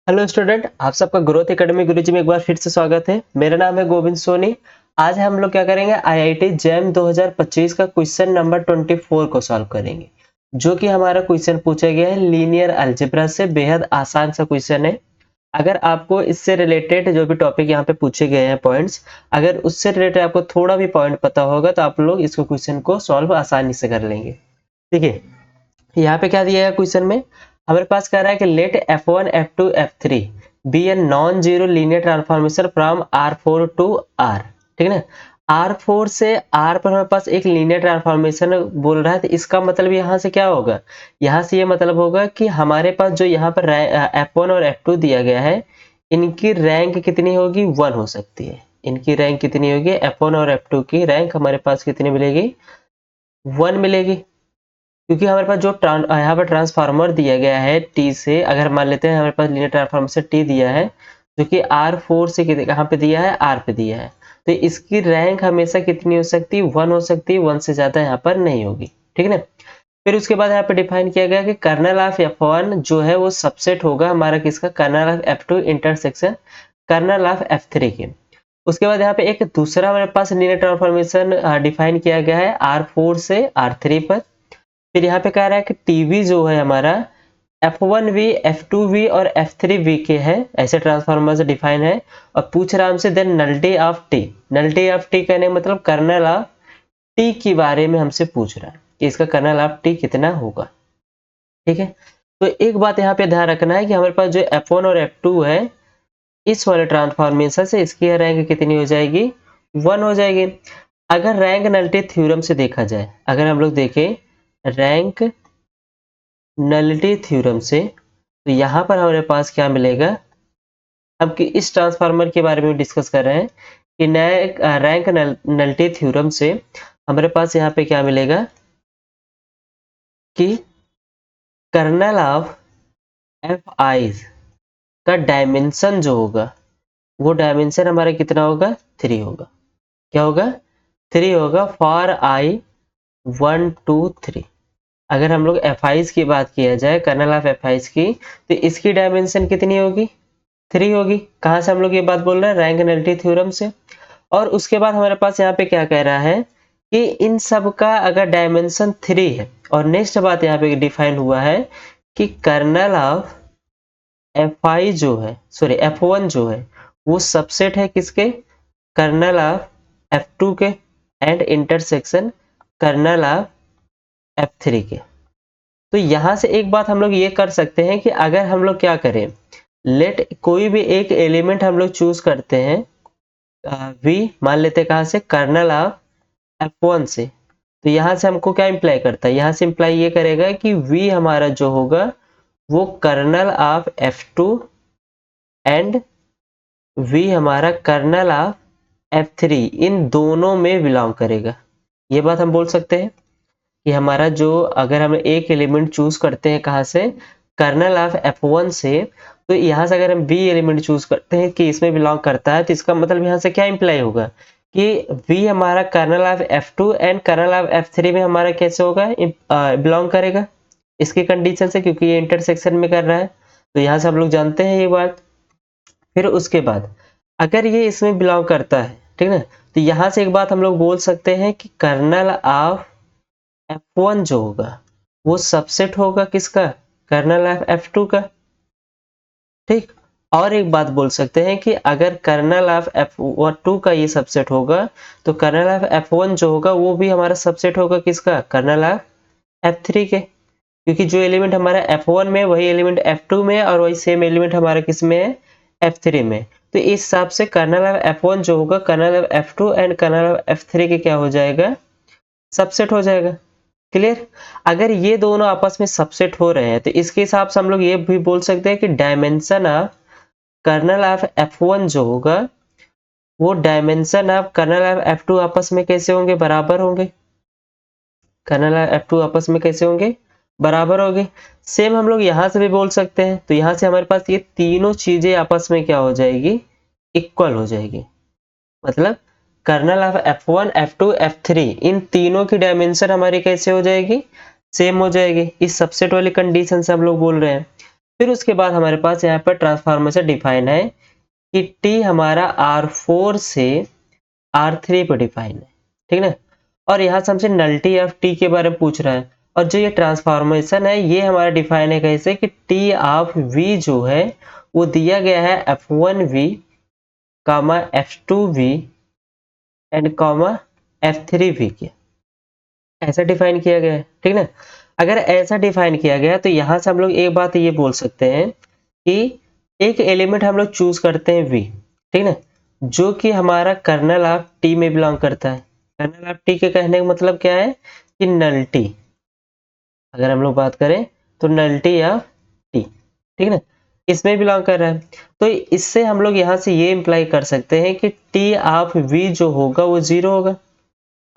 Hello student, आप सबका growth academy गुरुजी में एक बार फिर से स्वागत है। मेरा नाम है गोविंद सोनी। आज हम लोग क्या करेंगे, आईआईटी जैम 2025 का क्वेश्चन नंबर 24 को सॉल्व करेंगे, जो कि हमारा क्वेश्चन पूछा गया है लीनियर अलजेब्रा से। बेहद आसान सा क्वेश्चन है। अगर आपको इससे रिलेटेड जो भी टॉपिक यहाँ पे पूछे गए हैं पॉइंट्स, अगर उससे रिलेटेड आपको थोड़ा भी पॉइंट पता होगा तो आप लोग इसको क्वेश्चन को सॉल्व आसानी से कर लेंगे। ठीक है, यहाँ पे क्या दिया है क्वेश्चन में, हमारे पास कह रहा है कि let f1 f2 f3 be a non zero linear transformation from R4 to R। ठीक है ना, R4 से R पर हमारे पास एक लीनियर ट्रांसफॉर्मेशन बोल रहा है, तो इसका मतलब यहाँ से क्या होगा, यहाँ से ये मतलब होगा कि हमारे पास जो यहाँ पर f1 और f2 दिया गया है, इनकी रैंक कितनी होगी, 1 हो सकती है। इनकी रैंक कितनी होगी, f1 और f2 की रैंक हमारे पास कितनी मिलेगी, 1 मिलेगी। क्योंकि हमारे पास जो यहाँ पर ट्रांसफार्मर दिया गया है टी से, अगर मान लेते हैं हमारे पास लीनियर ट्रांसफार्मर से टी दिया है, जो कि R4 से कहाँ पे दिया है, R पे दिया है, तो इसकी रैंक हमेशा कितनी हो सकती है, 1 हो सकती है। 1 से ज्यादा यहाँ पर नहीं होगी। ठीक है ना। फिर उसके बाद यहाँ पे डिफाइन किया गया कि कर्नल ऑफ F1 जो है वो सबसेट होगा हमारा किसका, kernel of F2 intersection kernel of F3 के। उसके बाद यहाँ पे एक दूसरा हमारे पास लीनियर ट्रांसफॉर्मेशन डिफाइन किया गया है R4 से R3 पर। फिर यहाँ पे कह रहा है कि टीवी जो है हमारा F1V, F2V और F3V के है, ऐसे ट्रांसफार्मर से डिफाइन है। और पूछ रहा हमसे then nullity of T. Nullity of T कहने मतलब कर्नल ऑफ टी के बारे में हमसे पूछ रहा है कि इसका कर्नल ऑफ टी कितना होगा। ठीक है, तो एक बात यहाँ पे ध्यान रखना है कि हमारे पास जो F1 और F2 है, इस वाले ट्रांसफॉर्मेशन से इसकी रैंक कितनी हो जाएगी, 1 हो जाएगी। अगर रैंक नलिटी थ्योरम से देखा जाए, अगर हम लोग देखें रैंक नलिटी थ्योरम से, तो यहाँ पर हमारे पास क्या मिलेगा, अब कि इस ट्रांसफार्मर के बारे में डिस्कस कर रहे हैं कि नए रैंक नलिटी थ्योरम से हमारे पास यहाँ पे क्या मिलेगा कि कर्नल ऑफ एफ आईज का डायमेंशन जो होगा, वो डायमेंशन हमारा कितना होगा, 3 होगा। क्या होगा, 3 होगा फॉर आई 1 2 3। अगर हम लोग एफ आईज की बात किया जाए, कर्नल ऑफ एफ आईज की, तो इसकी डायमेंशन कितनी होगी, 3 होगी। कहाँ से हम लोग ये बात बोल रहे हैं, रैंक नलिटी थ्योरम से। और उसके बाद हमारे पास यहाँ पे क्या कह रहा है कि इन सब का अगर डायमेंशन 3 है, और नेक्स्ट बात यहाँ पे डिफाइन हुआ है कि कर्नल ऑफ एफ आई जो है, सॉरी F1 जो है, वो सबसेट है किसके, कर्नल ऑफ F2 के, and intersection kernel of F3 के। तो यहाँ से एक बात हम लोग ये कर सकते हैं कि अगर हम लोग क्या करें, लेट कोई भी एक एलिमेंट हम लोग चूज करते हैं, V मान लेते हैं कहाँ से, कर्नल ऑफ F1 से, तो यहाँ से हमको क्या इंप्लाई करता है, यहाँ से इंप्लाई ये करेगा कि V हमारा जो होगा वो kernel of F2 and V हमारा कर्नल ऑफ F3, इन दोनों में बिलोंग करेगा। ये बात हम बोल सकते हैं कि हमारा जो, अगर हम एक एलिमेंट चूज करते हैं कहाँ से, कर्नल ऑफ F1 से, तो यहाँ से अगर हम B एलिमेंट चूज करते हैं कि इसमें बिलोंग करता है, तो इसका मतलब यहाँ से क्या इंप्लाई होगा कि V हमारा kernel of F2 and kernel of F3 में हमारा कैसे होगा, बिलोंग करेगा इसकी कंडीशन से, क्योंकि ये इंटरसेक्शन में कर रहा है। तो यहाँ से हम लोग जानते हैं ये बात। फिर उसके बाद अगर ये इसमें बिलोंग करता है, ठीक है ना, तो यहाँ से एक बात हम लोग बोल सकते हैं कि कर्नल ऑफ F1 जो होगा वो सबसेट होगा किसका, कर्नल ऑफ F2 का। ठीक, और एक बात बोल सकते हैं कि अगर कर्नल ऑफ F2 का ये सबसेट होगा, तो कर्नल ऑफ F1 जो होगा वो भी हमारा सबसेट होगा किसका, कर्नल ऑफ F3 के। क्योंकि जो एलिमेंट हमारा F1 में वही एलिमेंट F2 में, और वही सेम एलिमेंट हमारा किस में है, F3 में। तो इस हिसाब से कर्नल ऑफ F1 जो होगा kernel of F2 and kernel of F3 के क्या हो जाएगा, सबसेट हो जाएगा। क्लियर। अगर ये दोनों आपस में सबसेट हो रहे हैं, तो इसके हिसाब से हम लोग ये भी बोल सकते हैं कि dimension of kernel of F1 जो होगा वो dimension of kernel of F2 आपस में कैसे होंगे, बराबर होंगे। कर्नल ऑफ F2 आपस में कैसे होंगे, बराबर होंगे। सेम हम लोग यहाँ से भी बोल सकते हैं, तो यहाँ से हमारे पास ये तीनों चीजें आपस में क्या हो जाएगी, इक्वल हो जाएगी। मतलब kernel of F1 F2 F3 इन तीनों की डायमेंशन हमारी कैसे हो जाएगी, सेम हो जाएगी। इस सबसेट वाली कंडीशन से हम लोग बोल रहे हैं। फिर उसके बाद हमारे पास यहाँ पर ट्रांसफार्मर से डिफाइन है कि टी हमारा R4 से R3 पे डिफाइन है, ठीक ना। और यहाँ से हमसे नलिटी ऑफ टी के बारे में पूछ रहा है, और जो ये ट्रांसफॉर्मेशन है ये हमारा डिफाइन है कैसे कि टी ऑफ वी जो है वो दिया गया है F1V comma F2V and comma F3V के, ऐसा डिफाइन किया गया है, ठीक ना। अगर ऐसा डिफाइन किया गया तो यहाँ से हम लोग एक बात ये बोल सकते हैं कि एक एलिमेंट हम लोग चूज करते हैं V, ठीक ना, जो कि हमारा कर्नल ऑफ टी में बिलोंग करता है। कर्नल ऑफ टी के कहने का मतलब क्या है कि नल्टी, अगर हम लोग बात करें तो नल्टी ऑफ टी, ठीक ना, इसमें बिलोंग कर रहा है। तो इससे हम लोग यहाँ से ये इम्प्लाई कर सकते हैं कि टी ऑफ वी जो होगा वो 0 होगा।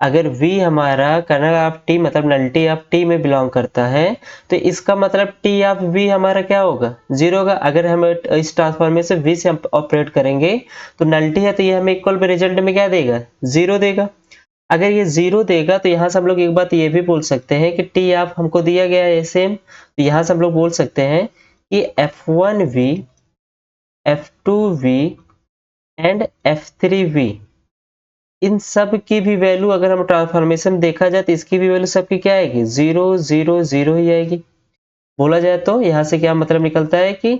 अगर V हमारा कर्नल ऑफ टी मतलब नल्टी ऑफ टी में बिलोंग करता है तो इसका मतलब टी ऑफ V हमारा क्या होगा 0 होगा। अगर हम इस ट्रांसफॉर्मेशन से V से हम ऑपरेट करेंगे तो नल्टी है तो ये हमें इक्वल पे रिजल्ट में क्या देगा 0 देगा। अगर ये 0 देगा तो यहाँ से हम लोग एक बात ये भी बोल सकते हैं कि टी ऑफ हमको दिया गया है सेम, तो यहाँ से हम लोग बोल सकते हैं कि F1V F2V एंड F3V इन सब की भी वैल्यू अगर हम ट्रांसफॉर्मेशन देखा जाए तो इसकी भी वैल्यू सबकी क्या आएगी 0 0 0 ही आएगी। बोला जाए तो यहाँ से क्या मतलब निकलता है कि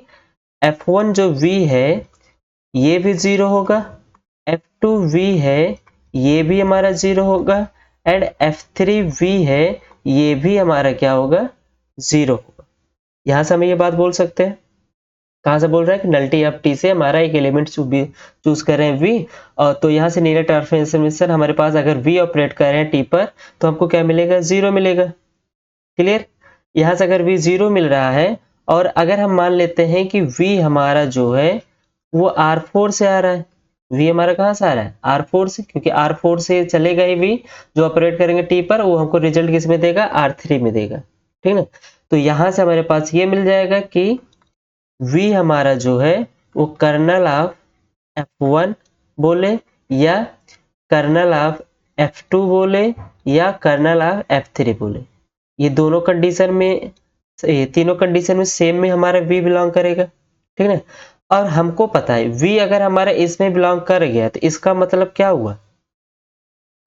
F1 जो V है ये भी 0 होगा, F2V है ये भी हमारा 0 होगा एंड F3V है ये भी हमारा क्या होगा 0 होगा। यहाँ से हम ये बात बोल सकते हैं। कहाँ से बोल रहा है कि नल्टी ऑफ टी से हमारा एक एलिमेंट चूज कर रहे हैं वी, और तो यहाँ से नीला ट्रांसफॉर्मेशन हमारे पास अगर वी ऑपरेट कर रहे हैं टी पर तो हमको क्या मिलेगा 0 मिलेगा। क्लियर। यहाँ से अगर वी 0 मिल रहा है और अगर हम मान लेते हैं कि वी हमारा जो है वो R4 से आ रहा है, वी हमारा कहाँ से आ रहा है R4 से, क्योंकि R4 से चलेगा ही वी जो ऑपरेट करेंगे टी पर वो हमको रिजल्ट किस में देगा R3 में देगा, ठीक ना। तो यहाँ से हमारे पास ये मिल जाएगा कि V हमारा जो है वो कर्नल ऑफ F1 बोले या कर्नल ऑफ F2 बोले या कर्नल ऑफ F3 बोले, ये दोनों कंडीशन में ये तीनों कंडीशन में सेम में हमारा V बिलोंग करेगा, ठीक है। और हमको पता है V अगर हमारा इसमें बिलोंग कर गया तो इसका मतलब क्या हुआ,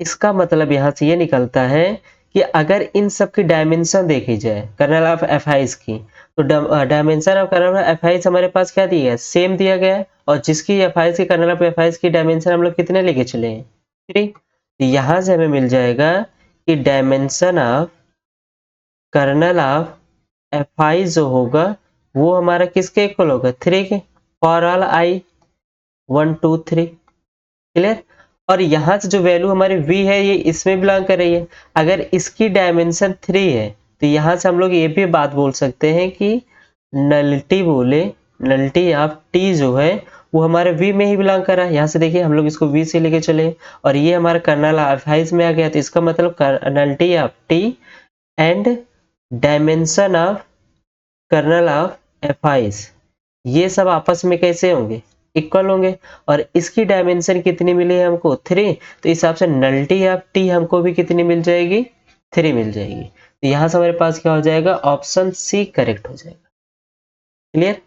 इसका मतलब यहाँ से ये निकलता है कि अगर इन सब की डायमेंशन देखी जाए कर्नल ऑफ F की तो dimension of kernel of F हमारे पास क्या दिया है सेम दिया गया है, और जिसकी F की कर्नल ऑफ F की डायमेंशन हम लोग कितने लेके चले हैं 3। तो यहाँ से हमें मिल जाएगा कि dimension of kernel of F जो होगा वो हमारा किसके इक्वल होगा 3 के, फॉर ऑल I 1 2 3। क्लियर। और यहाँ से जो वैल्यू हमारी V है ये इसमें बिलोंग कर रही है, अगर इसकी डायमेंशन 3 है तो यहाँ से हम लोग ये भी बात बोल सकते हैं कि नलिटी बोले नलिटी ऑफ टी जो है वो हमारे V में ही बिलोंग कर रहा है। यहाँ से देखिए हम लोग इसको V से लेके चले और ये हमारा कर्नल ऑफ F में आ गया, तो इसका मतलब nullity of T and dimension of kernel of F ये सब आपस में कैसे होंगे इक्वल होंगे, और इसकी डायमेंशन कितनी मिली है हमको 3, तो इस हिसाब से नल्टी ऑफ टी हमको भी कितनी मिल जाएगी 3 मिल जाएगी। तो यहाँ से हमारे पास क्या हो जाएगा ऑप्शन सी करेक्ट हो जाएगा। क्लियर।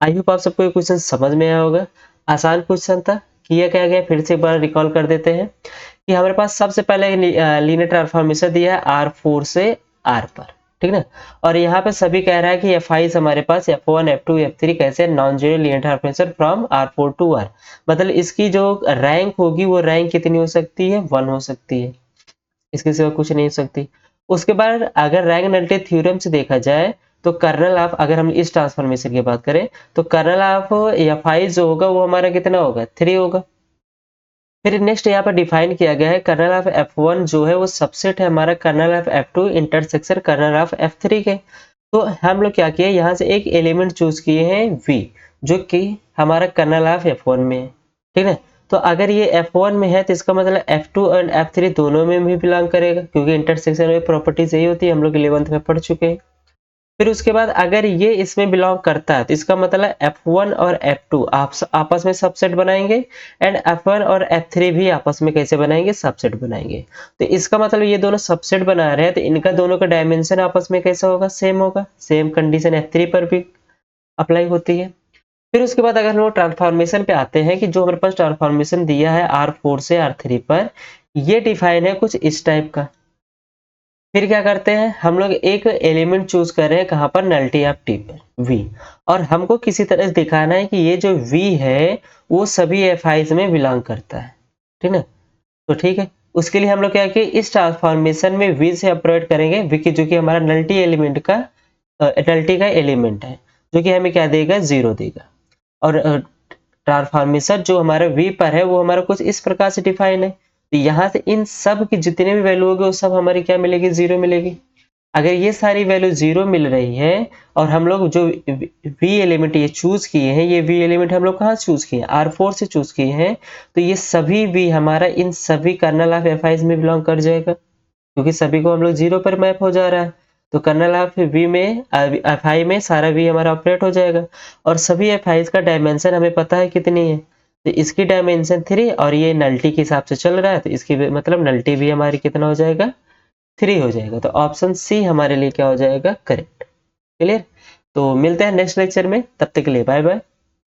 आई होप आप सबको ये क्वेश्चन समझ में आया होगा। आसान क्वेश्चन था, किया क्या गया फिर से एक बार रिकॉल कर देते हैं कि हमारे पास सबसे पहले लीनियर ट्रांसफॉर्मेशन दिया है R4 से R पर, ठीक ना। और यहाँ पे सभी कह रहा है कि F हमारे पास F1 F2 F3 कैसे non zero linear transformation from R4 to R, मतलब इसकी जो रैंक होगी वो रैंक कितनी हो सकती है 1 हो सकती है, इसके सिवा कुछ नहीं हो सकती। उसके बाद अगर रैंक नलिटी थ्योरम से देखा जाए तो कर्नल ऑफ, अगर हम इस ट्रांसफॉर्मेशन की बात करें तो कर्नल ऑफ F जो होगा वो हमारा कितना होगा 3 होगा। फिर नेक्स्ट यहाँ पर डिफाइन किया गया है कर्नल ऑफ F1 जो है वो सबसेट है हमारा kernel of F2 intersection kernel of F3 के। तो हम लोग क्या किए यहाँ से एक एलिमेंट चूज किए हैं V जो कि हमारा कर्नल ऑफ F1 में है, ठीक है। तो अगर ये F1 में है तो इसका मतलब F2 और F3 दोनों में भी बिलोंग करेगा, क्योंकि इंटरसेक्शन में प्रॉपर्टीज यही होती है, हम लोग 11th में पढ़ चुके हैं। फिर उसके बाद अगर ये इसमें बिलोंग करता है तो इसका मतलब F1 और F2 आपस में सबसेट बनाएंगे एंड F1 और F3 भी आपस में कैसे बनाएंगे सबसेट बनाएंगे। तो इसका मतलब ये दोनों सबसेट बना रहे हैं तो इनका दोनों का डायमेंशन आपस में कैसा होगा सेम होगा, सेम कंडीशन F3 पर भी। अप्लाई होती है। फिर उसके बाद अगर हम लोग ट्रांसफॉर्मेशन पे आते हैं कि जो हमारे पास ट्रांसफॉर्मेशन दिया है R4 से R3 पर, ये डिफाइन है कुछ इस टाइप का। फिर क्या करते हैं हम लोग, एक एलिमेंट चूज कर रहे हैं कहाँ पर, नलिटी ऑफ टी पर V, और हमको किसी तरह से दिखाना है कि ये जो V है वो सभी FIs में बिलोंग करता है, ठीक है। तो ठीक है, उसके लिए हम लोग क्या किए, इस ट्रांसफॉर्मेशन में V से ऑपरेट करेंगे, V की जो कि हमारा नलिटी एलिमेंट का नलिटी का एलिमेंट है, जो कि हमें क्या देगा, 0 देगा। और ट्रांसफॉर्मेशन जो हमारा V पर है वो हमारा कुछ इस प्रकार से डिफाइन है, तो यहाँ से इन सब की जितने भी वैल्यू होगी वो सब हमारी क्या मिलेगी, 0 मिलेगी। अगर ये सारी वैल्यू 0 मिल रही है और हम लोग जो V एलिमेंट ये चूज किए हैं, ये V एलिमेंट हम लोग कहाँ चूज किए हैं, R4 से चूज किए हैं, तो ये सभी V हमारा इन सभी कर्नल ऑफ FIs में बिलोंग कर जाएगा, क्योंकि सभी को हम लोग 0 पर मैप हो जा रहा है। तो कर्नल ऑफ V में FI में सारा V हमारा ऑपरेट हो जाएगा, और सभी FIs का डायमेंशन हमें पता है कितनी है, तो इसकी डायमेंशन 3, और ये नलिटी के हिसाब से चल रहा है, तो इसकी मतलब नलिटी भी हमारी कितना हो जाएगा, 3 हो जाएगा। तो ऑप्शन सी हमारे लिए क्या हो जाएगा, करेक्ट। क्लियर। तो मिलते हैं नेक्स्ट लेक्चर में, तब तक के लिए बाय बाय।